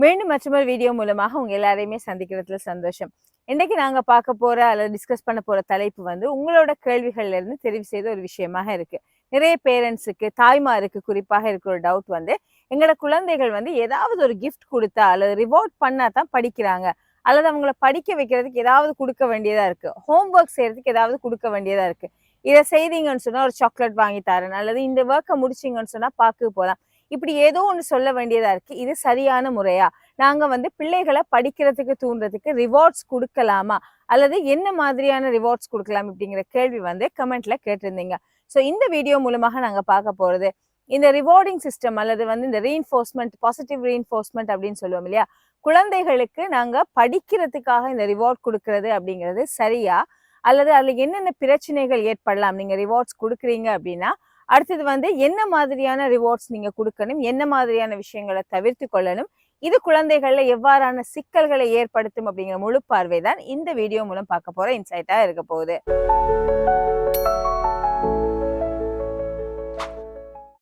மீண்டும் மற்றொரு வீடியோ மூலமாக உங்க எல்லாரையுமே சந்திக்கிறதுல சந்தோஷம். இன்னைக்கு நாங்க பார்க்க போற அல்லது டிஸ்கஸ் பண்ண போற தலைப்பு வந்து உங்களோட கேள்விகள்ல இருந்து தெரிவு செய்த ஒரு விஷயமாக இருக்கு. நிறைய பேரண்ட்ஸுக்கு, தாய்மாருக்கு குறிப்பாக இருக்கிற ஒரு டவுட் வந்து, எங்களோட குழந்தைகள் வந்து ஏதாவது ஒரு கிஃப்ட் கொடுத்தா அல்லது ரிவார்ட் பண்ணா தான் படிக்கிறாங்க, அல்லது அவங்கள படிக்க வைக்கிறதுக்கு ஏதாவது கொடுக்க வேண்டியதா இருக்கு, ஹோம்ஒர்க் செய்யறதுக்கு ஏதாவது கொடுக்க வேண்டியதா இருக்கு. இதை செய்தீங்கன்னு சொன்னா ஒரு சாக்லேட் வாங்கி தரேன், அல்லது இந்த ஒர்க்கை முடிச்சிங்கன்னு சொன்னா பார்க்க போகலாம், இப்படி ஏதோ ஒன்று சொல்ல வேண்டியதா இருக்கு. இது சரியான முறையா? நாங்க வந்து பிள்ளைகளை படிக்கிறதுக்கு தூண்டுறதுக்கு ரிவார்ட்ஸ் கொடுக்கலாமா, அல்லது என்ன மாதிரியான ரிவார்ட்ஸ் கொடுக்கலாம் அப்படிங்கிற கேள்வி வந்து கமெண்ட்ல கேட்டிருந்தீங்க. ஸோ இந்த வீடியோ மூலமாக நாங்க பார்க்க போறது, இந்த ரிவார்டிங் சிஸ்டம் அல்லது வந்து இந்த ரீஇன்ஃபோர்ஸ்மெண்ட், பாசிட்டிவ் ரீஇன்ஃபோர்ஸ்மெண்ட் அப்படின்னு சொல்லுவோம் இல்லையா, குழந்தைகளுக்கு நாங்க படிக்கிறதுக்காக இந்த ரிவார்ட் கொடுக்கறது அப்படிங்கிறது சரியா, அல்லது அதுல என்னென்ன பிரச்சனைகள் ஏற்படலாம் நீங்க ரிவார்ட்ஸ் கொடுக்குறீங்க அப்படின்னா, அடுத்தது வந்து என்ன மாதிரியான ரிவார்ட்ஸ் நீங்க கொடுக்கணும், என்ன மாதிரியான விஷயங்களை தவிர்த்து கொள்ளணும், இது குழந்தைகள்ல எவ்வாறான சிக்கல்களை ஏற்படுத்தும் அப்படிங்கிற முழு பார்வை தான் இந்த வீடியோ மூலம் பார்க்க போற இன்சைட்டா இருக்க போகுது.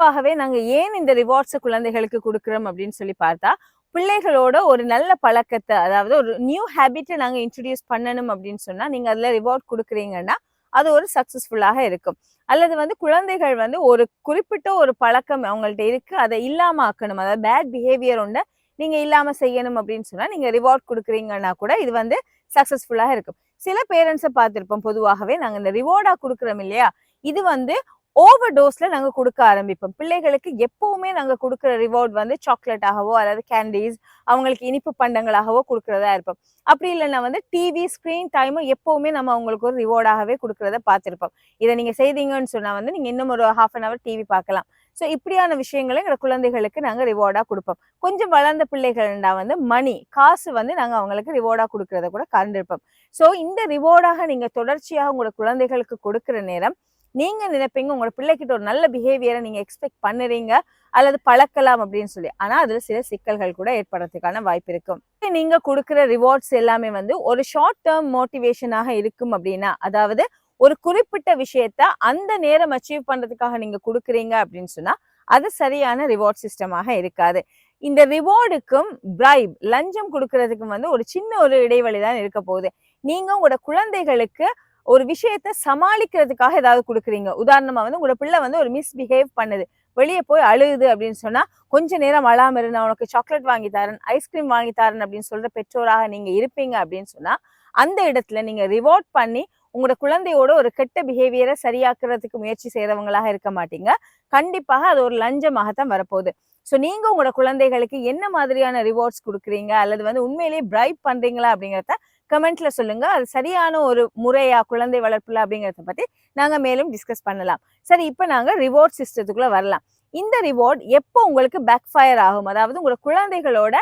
ஆகவே நாங்க ஏன் இந்த ரிவார்ட்ஸ் குழந்தைகளுக்கு கொடுக்குறோம் அப்படின்னு சொல்லி பார்த்தா, பிள்ளைகளோட ஒரு நல்ல பழக்கத்தை, அதாவது ஒரு நியூ ஹேபிட்டை நாங்க இன்ட்ரடியூஸ் பண்ணணும் அப்படின்னு சொன்னா, நீங்க அதுல ரிவார்ட் கொடுக்குறீங்கன்னா அது ஒரு சக்சஸ்ஃபுல்லாக இருக்கும். அல்லது வந்து குழந்தைகள் வந்து ஒரு குறிப்பிட்ட ஒரு பழக்கம் அவங்கள்ட்ட இருக்கு, அதை இல்லாம ஆக்கணும், அதாவது பேட் பிஹேவியர் ஒன்று நீங்க இல்லாம செய்யணும் அப்படின்னு சொன்னா நீங்க ரிவார்ட் கொடுக்குறீங்கன்னா கூட இது வந்து சக்சஸ்ஃபுல்லாக இருக்கும். சில பேரண்ட்ஸை பார்த்திருப்போம், பொதுவாகவே நாங்க இந்த ரிவார்டா கொடுக்குறோம் இல்லையா, இது வந்து ஓவர் டோஸ்ல நாங்க கொடுக்க ஆரம்பிப்போம். பிள்ளைகளுக்கு எப்பவுமே நாங்க கொடுக்குற ரிவார்ட் வந்து சாக்லேட்டாகவோ அல்லது கேண்டீஸ், அவங்களுக்கு இனிப்பு பண்டங்களாகவோ கொடுக்கறதா இருப்போம். அப்படி இல்லைன்னா வந்து டிவி ஸ்கிரீன் டைமும் எப்பவுமே நம்ம அவங்களுக்கு ஒரு ரிவார்டாகவே கொடுக்கறத பார்த்திருப்போம். இதை நீங்க செய்தீங்கன்னு சொன்னா வந்து நீங்க இன்னும் ஒரு 1/2 hour டிவி பார்க்கலாம். ஸோ இப்படியான விஷயங்களை எங்க குழந்தைகளுக்கு நாங்க ரிவார்டா கொடுப்போம். கொஞ்சம் வளர்ந்த பிள்ளைகள்னா வந்து மணி, காசு வந்து நாங்க அவங்களுக்கு ரிவார்டா கொடுக்கறத கூட கண்டிருப்போம். ஸோ இந்த ரிவார்டாக நீங்க தொடர்ச்சியாக உங்களோட குழந்தைகளுக்கு கொடுக்குற நேரம், நீங்க நினைப்பீங்க உங்களோட பிள்ளைகிட்ட ஒரு நல்ல பிஹேவியரை நீங்க எக்ஸ்பெக்ட் பண்ணுறீங்க அல்லது பழக்கலாம் அப்படின்னு சொல்லி, ஆனா அதுல சில சிக்கல்கள் கூட ஏற்படுறதுக்கான வாய்ப்பு இருக்கும். நீங்க கொடுக்குற ரிவார்ட்ஸ் எல்லாமே வந்து ஒரு ஷார்ட் டேர்ம் மோட்டிவேஷனாக இருக்கும் அப்படின்னா, அதாவது ஒரு குறிப்பிட்ட விஷயத்த அந்த நேரம் அச்சீவ் பண்றதுக்காக நீங்க கொடுக்குறீங்க அப்படின்னு சொன்னா அது சரியான ரிவார்ட் சிஸ்டமாக இருக்காது. இந்த ரிவார்டுக்கும் பிரைப், லஞ்சம் கொடுக்கறதுக்கும் வந்து ஒரு சின்ன ஒரு இடைவெளி தான் இருக்க போகுது. நீங்க உங்களோட குழந்தைகளுக்கு ஒரு விஷயத்த சமாளிக்கிறதுக்காக ஏதாவது கொடுக்குறீங்க. உதாரணமா வந்து உங்களோட பிள்ளை வந்து ஒரு மிஸ்பிஹேவ் பண்ணுது, வெளியே போய் அழுகுது அப்படின்னு சொன்னா, கொஞ்ச நேரம் அழாம இரு, நான் உனக்கு சாக்லேட் வாங்கி தரேன், ஐஸ்கிரீம் வாங்கி தரேன் அப்படின்னு சொல்ற பெற்றோராக நீங்க இருப்பீங்க அப்படின்னு சொன்னா, அந்த இடத்துல நீங்க ரிவார்ட் பண்ணி உங்களோட குழந்தையோட ஒரு கெட்ட பிஹேவியரை சரியாக்குறதுக்கு முயற்சி செய்யறவங்களாக இருக்க மாட்டீங்க. கண்டிப்பாக அது ஒரு லஞ்சமாகத்தான் வரப்போகுது. ஸோ நீங்க உங்களோட குழந்தைகளுக்கு என்ன மாதிரியான ரிவார்ட்ஸ் கொடுக்குறீங்க, அல்லது வந்து உண்மையிலேயே பிரைப் பண்றீங்களா அப்படிங்கிறத கமெண்ட்ல சொல்லுங்க. அது சரியான ஒரு முறையா குழந்தை வளர்ப்புல அப்படிங்கிறத பத்தி நாங்க மேலும் டிஸ்கஸ் பண்ணலாம். சரி, இப்ப நாங்க ரிவார்ட் சிஸ்டத்துக்குள்ள வரலாம். இந்த ரிவார்ட் எப்போ உங்களுக்கு பேக் ஃபயர் ஆகும், அதாவது உங்களோட குழந்தைகளோட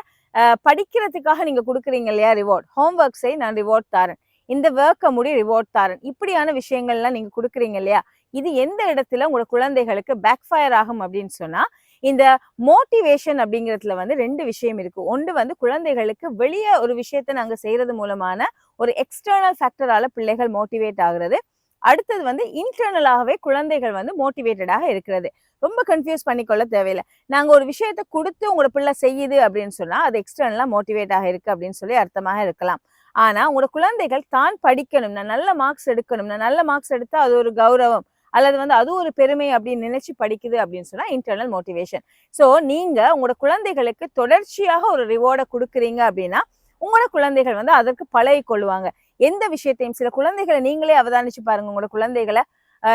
படிக்கிறதுக்காக நீங்க கொடுக்குறீங்க இல்லையா ரிவார்ட், ஹோம்ஒர்க் செய் நான் ரிவார்ட் தரேன், இந்த ஒர்க்கை முடி ரிவார்ட் தரேன், இப்படியான விஷயங்கள்லாம் நீங்க கொடுக்குறீங்க இல்லையா, இது எந்த இடத்துல உங்களோட குழந்தைகளுக்கு பேக் ஃபயர் ஆகும் அப்படின்னு சொன்னா, இந்த மோட்டிவேஷன் அப்படிங்கிறதுல வந்து 2 விஷயம் இருக்கு. ஒன்று வந்து குழந்தைகளுக்கு வெளியே ஒரு விஷயத்த நாங்க செய்யறது மூலமான ஒரு எக்ஸ்டர்னல் ஃபேக்டரால பிள்ளைகள் மோட்டிவேட் ஆகுறது. அடுத்தது வந்து இன்டர்னலாகவே குழந்தைகள் வந்து மோட்டிவேட்டடாக இருக்கிறது. ரொம்ப கன்ஃபியூஸ் பண்ணிக்கொள்ள தேவையில்லை. நாங்க ஒரு விஷயத்த கொடுத்து உங்களோட பிள்ளை செய்யுது அப்படின்னு சொன்னா அது எக்ஸ்டர்னலா மோட்டிவேட் ஆக இருக்கு அப்படின்னு சொல்லி அர்த்தமாக இருக்கலாம். ஆனா உங்களோட குழந்தைகள் தான் படிக்கணும், நான் நல்ல மார்க்ஸ் எடுக்கணும், நான் நல்ல மார்க்ஸ் எடுத்தா அது ஒரு கௌரவம் அல்லது வந்து அது ஒரு பெருமை அப்படின்னு நினைச்சு படிக்குது அப்படின்னு சொன்னா இன்டர்னல் மோட்டிவேஷன். ஸோ நீங்க உங்களோட குழந்தைகளுக்கு தொடர்ச்சியாக ஒரு ரிவார்டை கொடுக்குறீங்க அப்படின்னா உங்களோட குழந்தைகள் வந்து அதற்கு பழகி கொள்ளுவாங்க. எந்த விஷயத்தையும் சில குழந்தைகளை நீங்களே அவதானிச்சு பாருங்க. உங்களோட குழந்தைகளை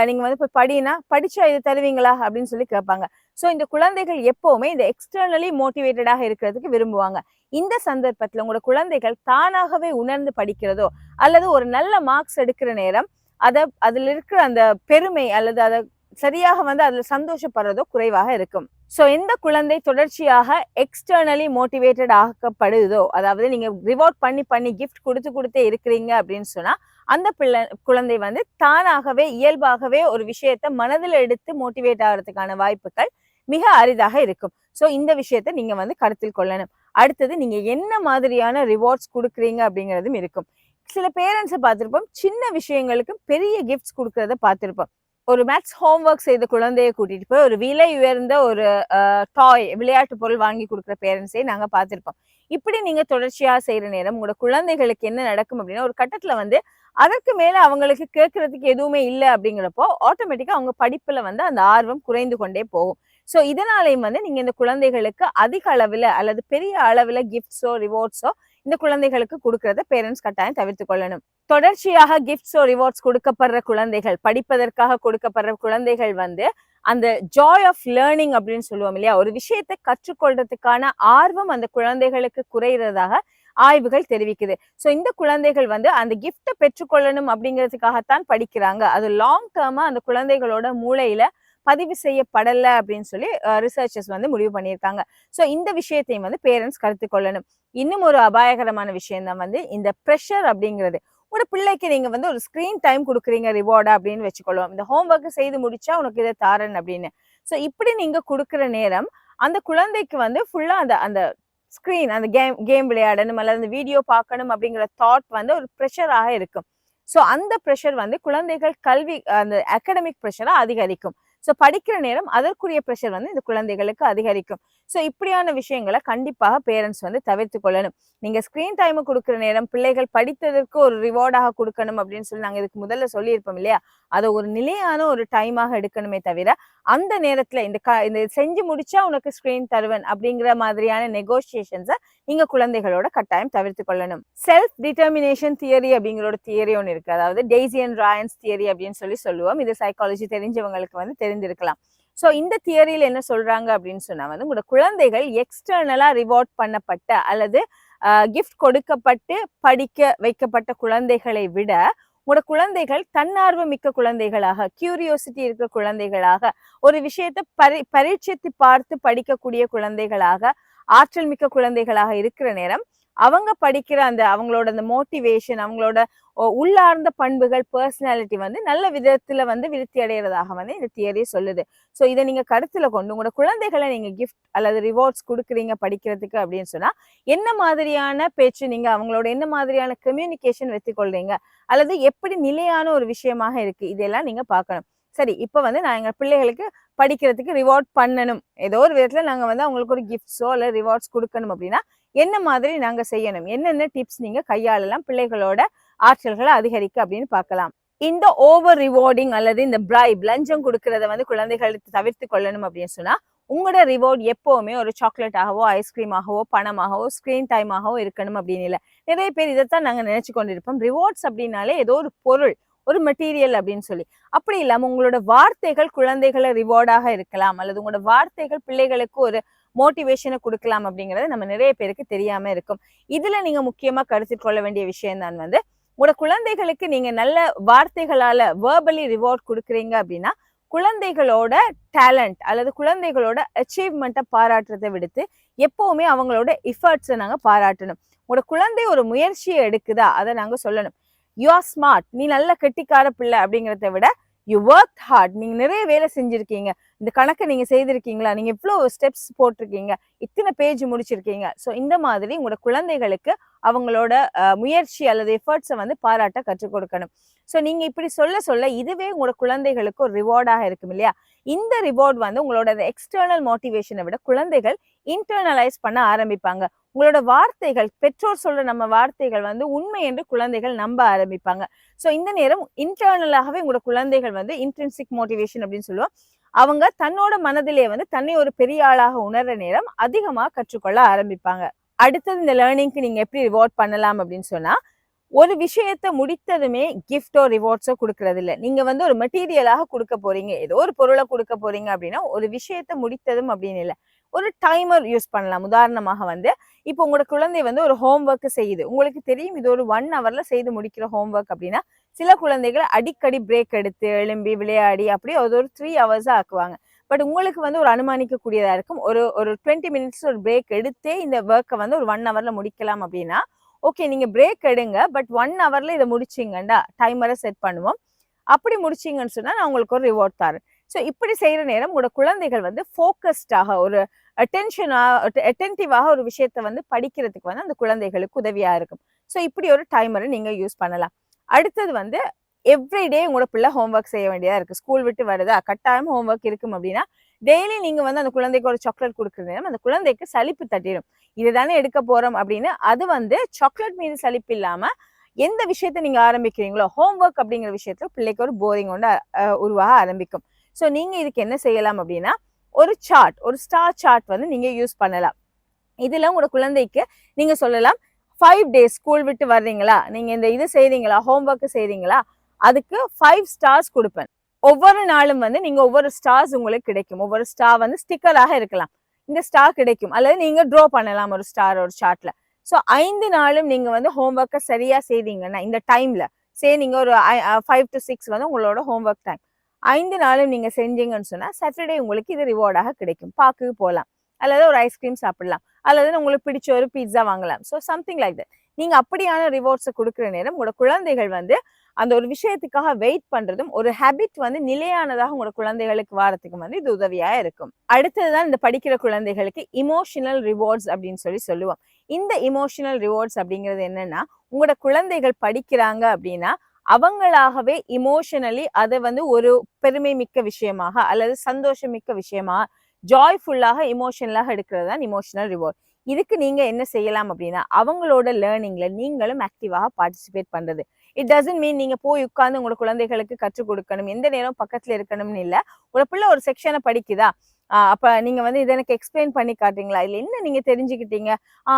நீங்க வந்து போய் படினா படிச்சா இது தருவீங்களா அப்படின்னு சொல்லி கேட்பாங்க. ஸோ இந்த குழந்தைகள் எப்பவுமே இந்த எக்ஸ்டர்னலி மோட்டிவேட்டடாக இருக்கிறதுக்கு விரும்புவாங்க. இந்த சந்தர்ப்பத்துல உங்களோட குழந்தைகள் தானாகவே உணர்ந்து படிக்கிறதோ அல்லது ஒரு நல்ல மார்க்ஸ் எடுக்கிற நேரம் அதுல இருக்கிற அந்த பெருமை அல்லது அதை சரியாக வந்து அதுல சந்தோஷப்படுறதோ குறைவாக இருக்கும். ஸோ எந்த குழந்தை தொடர்ச்சியாக எக்ஸ்டர்னலி மோட்டிவேட்டட் ஆக்கப்படுதோ, அதாவது நீங்க ரிவார்ட் பண்ணி பண்ணி கிஃப்ட் கொடுத்தே இருக்கிறீங்க அப்படின்னு சொன்னா அந்த குழந்தை வந்து தானாகவே இயல்பாகவே ஒரு விஷயத்த மனதில் எடுத்து மோட்டிவேட் ஆகிறதுக்கான வாய்ப்புகள் மிக அரிதாக இருக்கும். ஸோ இந்த விஷயத்த நீங்க வந்து கருத்தில் கொள்ளணும். அடுத்தது நீங்க என்ன மாதிரியான ரிவார்ட்ஸ் கொடுக்குறீங்க அப்படிங்கிறதும் இருக்கும். சில பேரண்ட்ஸை பார்த்திருப்போம், சின்ன விஷயங்களுக்கு பெரிய கிஃப்ட்ஸ் கொடுக்கறத பார்த்திருப்போம். ஒரு மேத்ஸ் ஹோம்ஒர்க் செய்த குழந்தையை கூட்டிட்டு போய் ஒரு விலை உயர்ந்த ஒரு டாய் விளையாட்டு பொருள் வாங்கி கொடுக்குற பேரண்ட்ஸே நாங்க பார்த்திருப்போம். இப்படி நீங்க தொடர்ச்சியா செய்யற நேரம் உங்களோட குழந்தைகளுக்கு என்ன நடக்கும் அப்படின்னா ஒரு கட்டத்துல வந்து அதற்கு மேல அவங்களுக்கு கேட்கறதுக்கு எதுவுமே இல்லை அப்படிங்கிறப்போ ஆட்டோமேட்டிக்கா அவங்க படிப்புல வந்து அந்த ஆர்வம் குறைந்து கொண்டே போகும். ஸோ இதனாலையும் வந்து நீங்க இந்த குழந்தைகளுக்கு அதிக அளவுல அல்லது பெரிய அளவுல கிஃப்ட்ஸோ ரிவார்ட்ஸோ இந்த குழந்தைகளுக்கு கொடுக்கறத பேரண்ட்ஸ் கட்டாயம் தவிர்த்து கொள்ளணும். தொடர்ச்சியாக கிஃப்ட்ஸோ ரிவார்ட்ஸ் கொடுக்கப்படுற குழந்தைகள், படிப்பதற்காக கொடுக்கப்படுற குழந்தைகள் வந்து அந்த ஜாய் ஆஃப் லேர்னிங் அப்படின்னு சொல்லுவோம் இல்லையா, ஒரு விஷயத்தை கற்றுக்கொள்றதுக்கான ஆர்வம் அந்த குழந்தைகளுக்கு குறைகிறதாக ஆய்வுகள் தெரிவிக்குது. ஸோ இந்த குழந்தைகள் வந்து அந்த கிஃப்டை பெற்றுக்கொள்ளணும் அப்படிங்கிறதுக்காகத்தான் படிக்கிறாங்க. அது லாங் டேர்மா அந்த குழந்தைகளோட மூளையில பதிவு செய்யப்படலை அப்படின்னு சொல்லி ரிசர்ச்சர்ஸ் வந்து முடிவு பண்ணியிருக்காங்க. ஸோ இந்த விஷயத்தையும் வந்து பேரண்ட்ஸ் கருத்து கொள்ளணும். இன்னும் ஒரு அபாயகரமான விஷயம் தான் வந்து இந்த ப்ரெஷர் அப்படிங்கிறது. உங்களோட பிள்ளைக்கு நீங்க வந்து ஒரு ஸ்கிரீன் டைம் கொடுக்குறீங்க ரிவார்டா அப்படின்னு வச்சுக்கொள்ளுவோம். இந்த ஹோம்ஒர்க் செய்து முடிச்சா உனக்கு இதை தாரன் அப்படின்னு. ஸோ இப்படி நீங்க கொடுக்குற நேரம் அந்த குழந்தைக்கு வந்து ஃபுல்லா அந்த அந்த ஸ்கிரீன் அந்த கேம் விளையாடணும் அல்லது அந்த வீடியோ பார்க்கணும் அப்படிங்கிற தாட் வந்து ஒரு ப்ரெஷராக இருக்கும். ஸோ அந்த ப்ரெஷர் வந்து குழந்தைகள் கல்வி அந்த அகாடமிக் ப்ரெஷரை அதிகரிக்கும். ஸோ படிக்கிற நேரம் அதற்குரிய ப்ரெஷர் வந்து இந்த குழந்தைகளுக்கு அதிகரிக்கும். ஸோ இப்படியான விஷயங்களை கண்டிப்பாக பேரண்ட்ஸ் வந்து தவிர்த்து கொள்ளணும். நீங்க ஸ்கிரீன் டைம் கொடுக்குற நேரம் பிள்ளைகள் படித்ததற்கு ஒரு ரிவார்டாக கொடுக்கணும் அப்படின்னு சொல்லி நாங்க இதுக்கு முதல்ல சொல்லியிருப்போம் இல்லையா, அதை ஒரு நிலையான ஒரு டைமாக எடுக்கணுமே தவிர அந்த நேரத்துல இந்த செஞ்சு முடிச்சா உனக்கு ஸ்கிரீன் தருவன் அப்படிங்கிற மாதிரியான நெகோசியேஷன்ஸை நீங்க குழந்தைகளோட கட்டாயம் தவிர்த்து கொள்ளணும். செல்ஃப் டிட்டர்மினேஷன் தியரி அப்படிங்கிற ஒரு தியரி ஒன்று இருக்கு. அதாவது டெய்ஸி அண்ட் ராயன்ஸ் தியரி அப்படின்னு சொல்லுவோம். இது சைக்காலஜி தெரிஞ்சவங்களுக்கு வந்து தெரிஞ்சிருக்கலாம். ஸோ இந்த தியரியில என்ன சொல்றாங்க அப்படின்னு சொன்னா வந்து உங்களோட குழந்தைகள் எக்ஸ்டர்னலா ரிவார்ட் பண்ணப்பட்ட அல்லது கிஃப்ட் கொடுக்கப்பட்டு படிக்க வைக்கப்பட்ட குழந்தைகளை விட உங்களோட குழந்தைகள் தன்னார்வ மிக்க குழந்தைகளாக, கியூரியோசிட்டி இருக்கிற குழந்தைகளாக, ஒரு விஷயத்தை பரீட்சித்து பார்த்து படிக்கக்கூடிய குழந்தைகளாக, ஆற்றல் மிக்க குழந்தைகளாக இருக்கிற நேரம் அவங்க படிக்கிற அந்த அவங்களோட அந்த மோட்டிவேஷன், அவங்களோட உள்ளார்ந்த பண்புகள், பர்சனாலிட்டி வந்து நல்ல விதத்துல வந்து விருத்தி அடைகிறதாக வந்து இந்த தியரி சொல்லுது. ஸோ இதை நீங்க கருத்துல கொண்டு உங்களோட குழந்தைகளை நீங்க கிஃப்ட் அல்லது ரிவார்ட்ஸ் கொடுக்குறீங்க படிக்கிறதுக்கு அப்படின்னு சொன்னா என்ன மாதிரியான பேச்சு நீங்க அவங்களோட என்ன மாதிரியான கம்யூனிகேஷன் வெற்றிக்கொள்றீங்க அல்லது எப்படி நிலையான ஒரு விஷயமாக இருக்கு, இதெல்லாம் நீங்க பார்க்கணும். சரி, இப்ப வந்து நான் எங்க பிள்ளைகளுக்கு படிக்கிறதுக்கு ரிவார்ட் பண்ணணும், ஏதோ ஒரு விதத்துல நாங்க வந்து அவங்களுக்கு ஒரு கிஃப்ட்ஸோ அல்ல ரிவார்ட்ஸ் கொடுக்கணும் அப்படின்னா என்ன மாதிரி நாங்க செய்யணும், என்னென்ன டிப்ஸ் நீங்க கையாளலாம் பிள்ளைகளோட ஆற்றல்களை அதிகரிக்க அப்படின்னு பார்க்கலாம். இந்த ஓவர் ரிவார்டிங் அல்லது இந்த பிரைப் லஞ்சம் கொடுக்கறத வந்து குழந்தைகளுக்கு தவிர்த்து கொள்ளணும் அப்படின்னு சொன்னா உங்களோட ரிவார்ட் எப்பவுமே ஒரு சாக்லேட்டாகவோ ஐஸ்கிரீமாகவோ பணமாகவோ ஸ்கிரீன் டைமாகவோ இருக்கணும் அப்படின்னு இல்லை. நிறைய பேர் இதைத்தான் நாங்க நினைச்சு கொண்டிருப்போம். ரிவார்ட்ஸ் அப்படின்னாலே ஏதோ ஒரு பொருள், ஒரு மெட்டீரியல் அப்படின்னு சொல்லி. அப்படி இல்லாம உங்களோட வார்த்தைகள் குழந்தைகளை ரிவார்டாக இருக்கலாம் அல்லது உங்களோட வார்த்தைகள் பிள்ளைகளுக்கு ஒரு மோட்டிவேஷனை கொடுக்கலாம் அப்படிங்கிறது நம்ம நிறைய பேருக்கு தெரியாம இருக்கும். இதுல நீங்க முக்கியமா கருத்தில் கொள்ள வேண்டிய விஷயம் தான் வந்து உங்களோட குழந்தைகளுக்கு நீங்க நல்ல வார்த்தைகளால வேர்பலி ரிவார்ட் கொடுக்குறீங்க அப்படின்னா குழந்தைகளோட டேலண்ட் அல்லது குழந்தைகளோட அச்சீவ்மெண்ட்டை பாராட்டுறதை விடுத்து எப்பவுமே அவங்களோட எஃபர்ட்ஸை நாங்க பாராட்டணும். உங்களோட குழந்தை ஒரு முயற்சியை எடுக்குதா அதை நாங்க சொல்லணும். யூ ஆர் ஸ்மார்ட், நீ நல்ல கெட்டிக்கார பிள்ளை அப்படிங்கிறத விட யூ ஒர்க் ஹார்ட், நீங்க நிறைய வேலை செஞ்சிருக்கீங்க, இந்த கணக்கை நீங்க செய்திருக்கீங்களா, நீங்க இவ்வளவு ஸ்டெப்ஸ் போட்டிருக்கீங்க, இத்தனை பேஜ் முடிச்சிருக்கீங்க. ஸோ இந்த மாதிரி உங்களோட குழந்தைகளுக்கு அவங்களோட முயற்சி அல்லது எஃபர்ட்ஸை வந்து பாராட்ட கற்றுக் கொடுக்கணும். ஸோ நீங்க இப்படி சொல்ல சொல்ல இதுவே உங்களோட குழந்தைகளுக்கு ஒரு ரிவார்டாக இருக்கும் இல்லையா. இந்த ரிவார்ட் வந்து உங்களோட எக்ஸ்டர்னல் மோட்டிவேஷனை விட குழந்தைகள் இன்டர்னலைஸ் பண்ண ஆரம்பிப்பாங்க. உங்களோட வார்த்தைகள், பெற்றோர் சொல்ற நம்ம வார்த்தைகள் வந்து உண்மை என்று குழந்தைகள் நம்ப ஆரம்பிப்பாங்க. ஸோ இந்த நேரம் இன்டர்னலாகவே உங்களோட குழந்தைகள் வந்து இன்ட்ரின்சிக் மோட்டிவேஷன் அப்படின்னு சொல்லுவோம். அவங்க தன்னோட மனதிலே வந்து தன்னை ஒரு பெரிய ஆளாக உணர்ற நேரம் அதிகமா கற்றுக்கொள்ள ஆரம்பிப்பாங்க. அடுத்தது இந்த லேர்னிங்க்கு நீங்க எப்படி ரிவார்ட் பண்ணலாம் அப்படின்னு சொன்னா ஒரு விஷயத்த முடித்ததுமே கிஃப்டோ ரிவார்ட்ஸோ கொடுக்கறது இல்லை. நீங்க வந்து ஒரு மெட்டீரியலாக கொடுக்க போறீங்க, ஏதோ ஒரு பொருளை கொடுக்க போறீங்க அப்படின்னா ஒரு விஷயத்த முடித்ததும் அப்படின்னு இல்லை, ஒரு டைமர் யூஸ் பண்ணலாம். உதாரணமாக வந்து இப்போ உங்களோட குழந்தை வந்து ஒரு ஹோம்ஒர்க் செய்யுது, உங்களுக்கு தெரியும் இது ஒரு 1 ஹவர்ல செய்து முடிக்கிற ஹோம்ஒர்க் அப்படின்னா சில குழந்தைகள் அடிக்கடி பிரேக் எடுத்து எழும்பி விளையாடி அப்படி அது ஒரு 3 ஹவர்ஸா ஆக்குவாங்க. பட் உங்களுக்கு வந்து ஒரு அனுமானிக்க கூடியதா இருக்கும், ஒரு 20 மினிட்ஸ் ஒரு பிரேக் எடுத்தே இந்த ஒர்க்கை வந்து ஒரு 1 ஹவர்ல முடிக்கலாம் அப்படின்னா ஓகே நீங்க பிரேக் எடுங்க, பட் 1 ஹவர்ல இதை முடிச்சிங்கண்டா டைமரை செட் பண்ணுவோம், அப்படி முடிச்சிங்கன்னு சொன்னா நான் உங்களுக்கு ஒரு ரிவார்ட் தரேன். ஸோ இப்படி செய்யற நேரம் உங்களோட குழந்தைகள் வந்து ஃபோக்கஸ்டாக ஒரு அட்டென்டிவாக ஒரு விஷயத்த வந்து படிக்கிறதுக்கு வந்து அந்த குழந்தைகளுக்கு உதவியா இருக்கும். ஸோ இப்படி ஒரு டைமரை நீங்க யூஸ் பண்ணலாம். அடுத்தது வந்து எவ்ரிடே உங்களோட பிள்ளை ஹோம்ஒர்க் செய்ய வேண்டியதா இருக்கு. ஸ்கூல் விட்டு வருதா, கட்டாயம் ஹோம்ஒர்க் இருக்கும் அப்படின்னா டெய்லி நீங்க வந்து அந்த குழந்தைக்கு ஒரு சாக்லேட் கொடுக்குற நேரம் அந்த குழந்தைக்கு சலிப்பு தட்டிடும். இதுதானே எடுக்க போறோம் அப்படின்னு அது வந்து சாக்லேட் மீது சலிப்பு இல்லாம எந்த விஷயத்த நீங்க ஆரம்பிக்கிறீங்களோ ஹோம்ஒர்க் அப்படிங்கிற விஷயத்துல பிள்ளைக்கு ஒரு போரிங் கொண்டு உருவாக ஆரம்பிக்கும். ஸோ நீங்க இதுக்கு என்ன செய்யலாம் அப்படின்னா ஒரு சார்ட், ஒரு ஸ்டார் சார்ட் வந்து நீங்க யூஸ் பண்ணலாம். இதுல உங்களோட குழந்தைக்கு நீங்க சொல்லலாம் 5 டேஸ் ஸ்கூல் விட்டு வர்றீங்களா, நீங்க இந்த இது செய்றீங்களா, ஹோம்ஒர்க் செய்றீங்களா, அதுக்கு 5 ஸ்டார்ஸ் கொடுப்பேன். ஒவ்வொரு நாளும் வந்து நீங்க ஒவ்வொரு ஸ்டார்ஸ் உங்களுக்கு கிடைக்கும். ஒவ்வொரு ஸ்டார் வந்து ஸ்டிக்கராக இருக்கலாம். இந்த ஸ்டார் கிடைக்கும். அல்லது நீங்க ட்ரா பண்ணலாம் ஒரு ஸ்டார் ஒரு சார்ட்ல. ஸோ 5 நாளும் நீங்க வந்து ஹோம்ஒர்க்கை சரியா செய்தீங்கன்னா இந்த டைம்ல நீங்க ஒரு 5 to 6 வந்து உங்களோட ஹோம்ஒர்க் டைம் 5 நாளும் நீங்க செஞ்சீங்கன்னு சொன்னா சாட்டர்டே உங்களுக்கு இது ரிவார்டாக கிடைக்கும். பார்க்கு போகலாம், அல்லது ஒரு ஐஸ்கிரீம் சாப்பிடலாம், அல்லது உங்களுக்கு பிடிச்ச ஒரு பீட்சா வாங்கலாம். So something like that. நீங்க அப்படியான ரிவார்ட்ஸை கொடுக்குற நேரம் உங்களோட குழந்தைகள் வந்து அந்த ஒரு விஷயத்துக்காக வெயிட் பண்றதும் ஒரு ஹேபிட் வந்து நிலையானதாக உங்களோட குழந்தைகளுக்கு வாரத்துக்கு வந்து இது உதவியா இருக்கும். அடுத்ததுதான் இந்த படிக்கிற குழந்தைகளுக்கு இமோஷனல் ரிவார்ட்ஸ் அப்படின்னு சொல்லுவோம். இந்த இமோஷனல் ரிவார்ட்ஸ் அப்படிங்கிறது என்னன்னா உங்களோட குழந்தைகள் படிக்கிறாங்க அப்படின்னா அவங்களாகவே இமோஷனலி அதை வந்து ஒரு பெருமை மிக்க விஷயமாக அல்லது சந்தோஷம் மிக்க விஷயமாக ஜாய்ஃபுல்லாக இமோஷனலாக எடுக்கிறது தான் இமோஷனல் ரிவார்ட். இதுக்கு நீங்க என்ன செய்யலாம் அப்படின்னா அவங்களோட லேர்னிங்ல நீங்களும் ஆக்டிவாக பார்ட்டிசிபேட் பண்றது. இட் டசன்ட் மீன் நீங்க போய் உட்கார்ந்து உங்களோட குழந்தைகளுக்கு கற்றுக் கொடுக்கணும், எந்த நேரம் பக்கத்துல இருக்கணும்னு இல்லை. உங்களோட பிள்ளை ஒரு செக்ஷனை படிக்குதா, அப்ப நீங்க வந்து இதை எனக்கு எக்ஸ்பிளைன் பண்ணி காட்டுறீங்களா, இல்ல என்ன நீங்க தெரிஞ்சுக்கிட்டீங்க,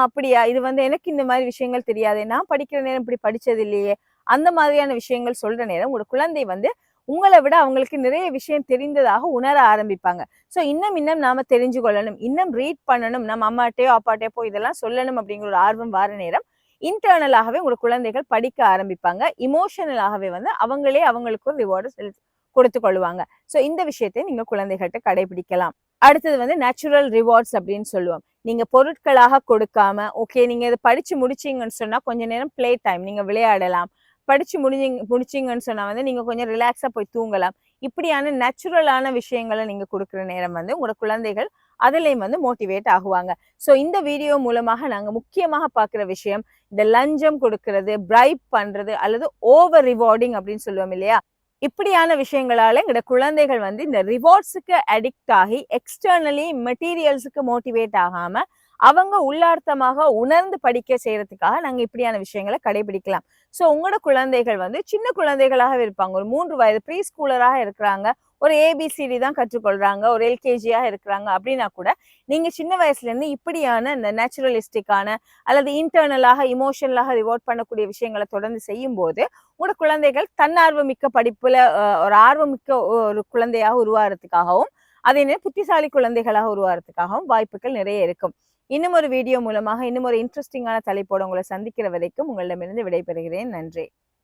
அப்படியா, இது வந்து எனக்கு இந்த மாதிரி விஷயங்கள் தெரியாது, நான் படிக்கிற நேரம் இப்படி படிச்சது இல்லையே, அந்த மாதிரியான விஷயங்கள் சொல்ற நேரம் உங்களோட குழந்தை வந்து உங்களை விட அவங்களுக்கு நிறைய விஷயம் தெரிந்ததாக உணர ஆரம்பிப்பாங்க. ஸோ இன்னும் நாம தெரிஞ்சு கொள்ளணும், இன்னும் ரீட் பண்ணணும், நம்ம அம்மாட்டையோ அப்பாட்டையோ போய் இதெல்லாம் சொல்லணும் அப்படிங்கிற ஒரு ஆர்வம் வார நேரம் இன்டர்னலாகவே உங்களோட குழந்தைகள் படிக்க ஆரம்பிப்பாங்க. இமோஷனலாகவே வந்து அவங்களே அவங்களுக்கு ஒரு ரிவார்டு கொடுத்து கொள்ளுவாங்க. ஸோ இந்த விஷயத்தை நீங்க குழந்தைகள்கிட்ட கடைபிடிக்கலாம். அடுத்தது வந்து நேச்சுரல் ரிவார்ட்ஸ் அப்படின்னு சொல்லுவோம். நீங்க பொருட்களாக கொடுக்காம, ஓகே நீங்க இதை படிச்சு முடிச்சீங்கன்னு சொன்னா கொஞ்ச நேரம் பிளே டைம் நீங்க விளையாடலாம், படிச்சு முடிச்சீங்கன்னு சொன்னா வந்து நீங்க கொஞ்சம் ரிலாக்ஸா போய் தூங்கலாம். இப்படியான நேச்சுரலான விஷயங்களை நீங்க கொடுக்குற நேரம் வந்து உங்களோட குழந்தைகள் அதுலயும் வந்து மோட்டிவேட் ஆகுவாங்க. ஸோ இந்த வீடியோ மூலமாக நாங்க முக்கியமாக பார்க்குற விஷயம் இந்த லஞ்சம் கொடுக்கறது, பிரைப் பண்றது அல்லது ஓவர் ரிவார்டிங் அப்படின்னு சொல்லுவோம் இல்லையா, இப்படியான விஷயங்களால எங்களோட குழந்தைகள் வந்து இந்த ரிவார்ட்ஸுக்கு அடிக்ட் ஆகி எக்ஸ்டர்னலி மெட்டீரியல்ஸுக்கு மோட்டிவேட் ஆகாம அவங்க உள்ளார்த்தமாக உணர்ந்து படிக்க செய்யறதுக்காக நாங்க இப்படியான விஷயங்களை கடைபிடிக்கலாம். ஸோ உங்களோட குழந்தைகள் வந்து சின்ன குழந்தைகளாக இருப்பாங்க, ஒரு 3 வயது ப்ரீ ஸ்கூலராக இருக்கிறாங்க, ஒரு ஏபிசிடி தான் கற்றுக்கொள்றாங்க, ஒரு எல்கேஜியாக இருக்கிறாங்க அப்படின்னா கூட நீங்க சின்ன வயசுல இருந்து இப்படியான இந்த நேச்சுரலிஸ்டிக்கான அல்லது இன்டர்னலாக இமோஷனலாக ரிவார்ட் பண்ணக்கூடிய விஷயங்களை தொடர்ந்து செய்யும் போது உங்களோட குழந்தைகள் தன்னார்வமிக்க படிப்புல ஒரு ஆர்வமிக்க ஒரு குழந்தையாக உருவாகிறதுக்காகவும் அதே நேரம் புத்திசாலி குழந்தைகளாக உருவாகிறதுக்காகவும் வாய்ப்புகள் நிறைய இருக்கும். இன்னும் ஒரு வீடியோ மூலமாக இன்னும் ஒரு இன்ட்ரெஸ்டிங்கான தலைப்போடு உங்களை சந்திக்கிற வரைக்கும் உங்களிடமிருந்து விடைபெறுகிறேன். நன்றி.